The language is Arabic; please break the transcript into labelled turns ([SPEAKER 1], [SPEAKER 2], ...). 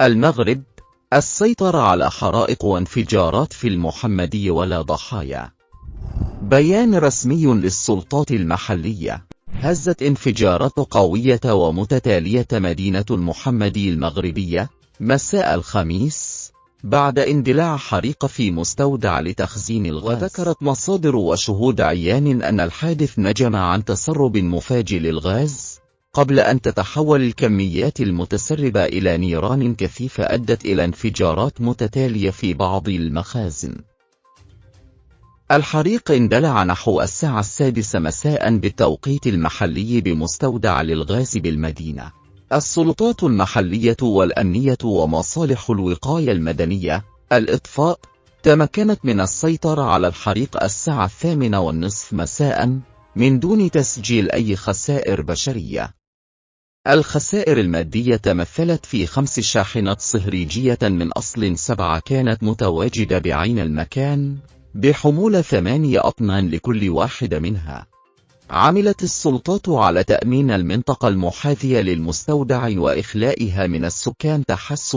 [SPEAKER 1] المغرب: السيطرة على حرائق وانفجارات في المحمدي ولا ضحايا. بيان رسمي للسلطات المحلية: هزت انفجارات قوية ومتتالية مدينة المحمدي المغربية مساء الخميس بعد اندلاع حريق في مستودع لتخزين الغاز. وذكرت مصادر وشهود عيان أن الحادث نجم عن تسرب مفاجئ للغاز قبل أن تتحول الكميات المتسربة إلى نيران كثيفة أدت إلى انفجارات متتالية في بعض المخازن. الحريق اندلع نحو الساعة 6 مساء بالتوقيت المحلي بمستودع للغاز بالمدينة. السلطات المحلية والأمنية ومصالح الوقاية المدنية الإطفاء تمكنت من السيطرة على الحريق الساعة 8:30 مساء من دون تسجيل أي خسائر بشرية. الخسائر المادية تمثلت في 5 شاحنات صهريجية من أصل 7 كانت متواجدة بعين المكان بحمولة 8 أطنان لكل واحدة منها. عملت السلطات على تأمين المنطقة المحاذية للمستودع وإخلائها من السكان تحسباً